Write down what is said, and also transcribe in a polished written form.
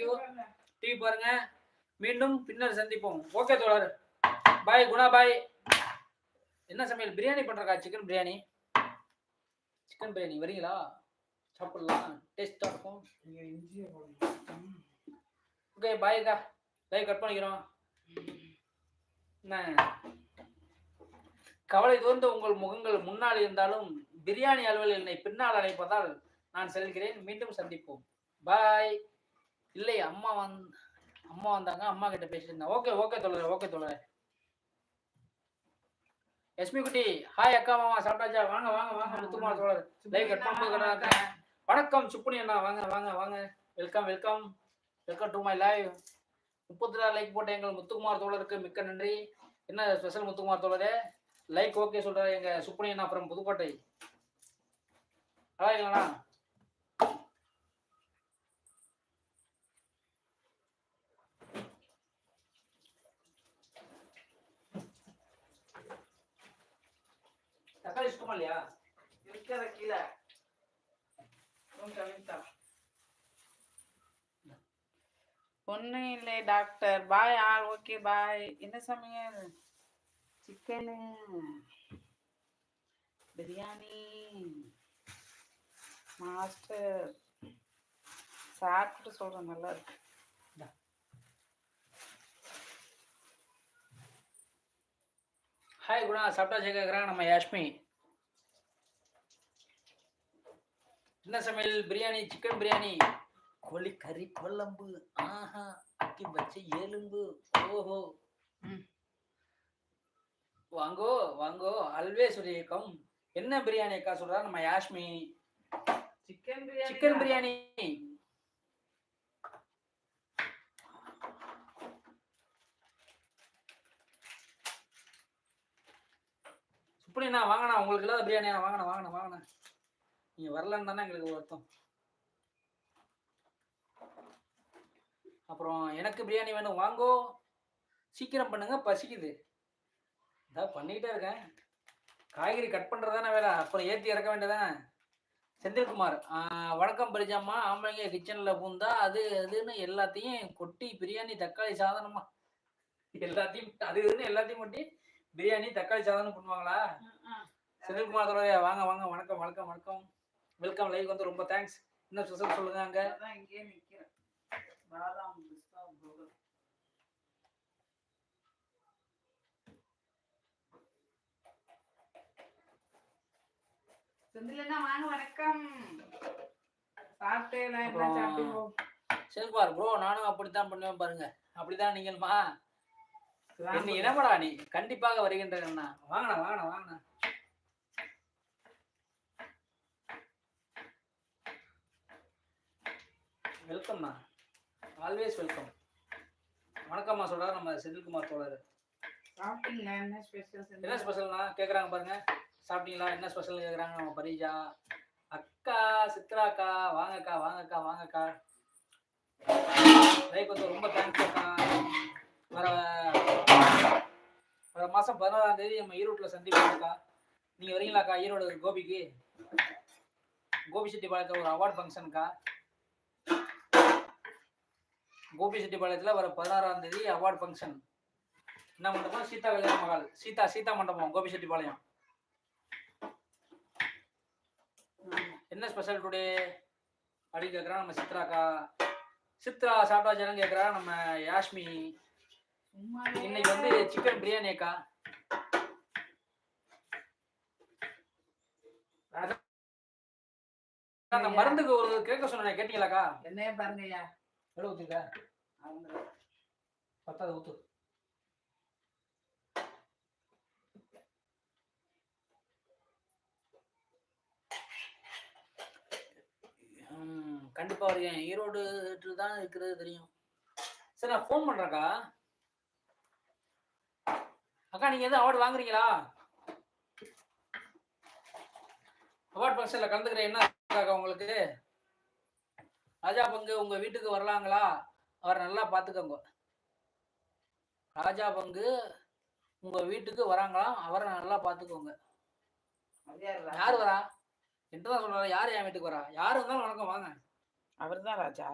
Thank you. TV பாருங்க. மீண்டும் பின்னர் சந்திப்போம். ஓகே தோழர், பாய். குணா பாய். என்ன சமையல்? பிரியாணி பண்றக்கா. சிக்கன் பிரியாணி. சிக்கன் பிரியாணி வரீங்களா? சாப்பிடலாம், டேஸ்டா இருக்கும். ஓகே பாய்க்கா. லைவ் கட் பண்ணிக்கிறோம். கவலை தோர்ந்த உங்கள் முகங்கள் முன்னால் இருந்தாலும் பிரியாணி அலுவல் என்னை பின்னால் அழைப்பதால் நான் செல்கிறேன். மீண்டும் சந்திப்போம். பாய். இல்லை, அம்மா வந்தாங்க, அம்மா கிட்ட பேசியிருந்தேன். ஓகே ஓகே தோழர், ஓகே தோழர். எஸ்மி குட்டி, ஹாய் அக்கா மாமா, சாப்பிட்டாச்சா? வாங்க வாங்க வாங்க. முத்துக்குமார் தோழர் லைவ் கட் பண்ணும்போது வணக்கம் சுப்புனி அண்ணா, வாங்க வாங்க வாங்க. Welcome welcome welcome to my live. 34 like போட்ட எங்கள் முத்துக்குமார் தோழருக்கு மிக்க நன்றி. என்ன ஸ்பெஷல் முத்துக்குமார் தோழரே? லைக் ஓகே சொல்ற எங்க சுப்புனி அண்ணா அப்புறம் புதுக்கோட்டை. அழகா தக்காளி சுத்தமா இல்லையா? இருக்கிற கீழே ஒன்றும் இல்லை doctor. Bye all. Okay bye. என்ன சமையல்? சிக்கனு, பிரியாணி. மாஸ்டர் சாப்பிட்டு சொல்கிறேன், நல்லா இருக்கு. ஹாய் குணா, சாப்பிட்டாச்சு கேட்குறாங்க நம்ம யாஷ்மி. என்ன சமையல்? பிரியாணி, சிக்கன் பிரியாணி, கோழிக்கறி குழம்பு. ஆஹா, அக்கி வச்ச எலும்பு. ஓஹோ, வாங்கோ வாங்கோ. ஆல்வேஸ் ஒரு இயக்கம். என்ன பிரியாணி அக்கா சொல்றா நம்ம யாஷ்மி? சிக்கன் பிரியாணி. சிக்கன் பிரியாணி. சுப்படிண்ணா வாங்கண்ணா, உங்களுக்கு இல்லாத பிரியாணியா? வாங்கண்ணா வாங்கண்ணா வாங்கண்ணா. நீங்க வரலன்னு தானே எங்களுக்கு வருத்தம். அப்புறம் எனக்கு பிரியாணி வேணும், வாங்கோ. சீக்கிரம் பண்ணுங்க, பசிக்குது. இதான் பண்ணிக்கிட்டே இருக்கேன். காய்கறி கட் பண்ணுறதானே வேலை, அப்புறம் ஏற்றி இறக்க வேண்டியதானே. செந்தில்குமார், வணக்கம் பரிஜாமா. ஆம்பளைங்க கிச்சனில் பூந்தா அது அதுன்னு எல்லாத்தையும் கொட்டி பிரியாணி தக்காளி சாதனமா எல்லாத்தையும் அது இதுன்னு எல்லாத்தையும் கொட்டி பிரியாணி தக்காளி சாதனம் பண்ணுவாங்களா? செந்தில்குமார் தோழரே வாங்க வாங்க. வணக்கம் வணக்கம் வணக்கம். வெல்கம் லைவ் வந்து ரொம்ப தேங்க்ஸ். என்ன ஸ்பெஷல் சொல்லுங்க அங்க? இங்கே நிற்கிறேன். பாதாம் பிஸ்தா பவுடர். செந்திலண்ணா வாங்க. வணக்கம். சாப்பிட்டேன். என்ன சாப்பிட்டீங்க? செல்குமார் ப்ரோ, நானும் அப்படித்தான் பண்ணுவேன் பாருங்க. அப்படித்தான் நீங்கள்மா. என்ன என்னப்படா நீ? கண்டிப்பாக வருகின்றேன்னா வாங்கண்ணா வாங்கண்ணா வாங்கண்ணா. வெல்கம்ண்ணா, ஆல்வேஸ் வெல்கம். வணக்கம்மா சொல்றாரு நம்ம செந்தில்குமார் தோழர். சாப்பிட்டீங்களா? என்ன ஸ்பெஷல்? என்ன ஸ்பெஷல்னா கேட்குறாங்க பாருங்க. சாப்பிட்டீங்களா? என்ன ஸ்பெஷல் கேட்குறாங்க நம்ம பரிஜா அக்கா. சித்ராக்கா வாங்கக்கா வாங்கக்கா வாங்கக்கா. லைக் வந்து ரொம்ப தேங்க்ஸ் அக்கா. வர மாதம் 16ஆம் தேதி நம்ம ஈரோட்டில் சந்திப்போம்க்கா. நீங்கள் வரீங்களாக்கா? ஈரோடு கோபிக்கு, கோபி செட்டிப்பாளையத்தில் ஒரு அவார்ட் ஃபங்க்ஷனுக்கா. கோபி செட்டிப்பாளையத்தில் வர 16ஆம் தேதி அவார்ட் ஃபங்க்ஷன். என்ன மண்டபம்? சீதா கல்யாண மகால். சீதா மண்டபம், கோபி செட்டிப்பாளையம். என்ன ஸ்பெஷல் டுடே அப்படின்னு கேட்குறான் நம்ம சித்ராக்கா. சித்ரா சாப்பிட்டாச்சானு கேட்குறா நம்ம யாஷ்மி. இன்னைக்கு வந்து சிக்கன் பிரியாணி அக்கா. அந்த மருந்துக்கு ஒரு கேட்க சொன்னேன், கேட்டீங்களாக்கா? என்ன பாருங்கய்யா. எவ்வளோ ஊற்றுக்க? 10 ஊற்று. கண்டிப்பா வரேன். ஈரோடு தான் இருக்கிறது தெரியும். சரி, நான் ஃபோன் பண்றேன்க்கா. அக்கா நீங்க எதுவும் அவார்டு வாங்குறீங்களா? அவார்ட் ஃபங்க்ஷன்ல கலந்துக்கிறேன். என்ன உங்களுக்கு ராஜா பங்கு உங்க வீட்டுக்கு வரலாங்களா? அவரை நல்லா பாத்துக்கோங்க. ராஜா பங்கு உங்க வீட்டுக்கு வராங்களாம், அவரை நல்லா பாத்துக்கோங்க. யாரு வரா? என்னதான் சொல்றாரு? யாரு என் வீட்டுக்கு வரா? யாரு இருந்தாலும் வணக்கம் வாங்க. அவர் தான் ராஜா.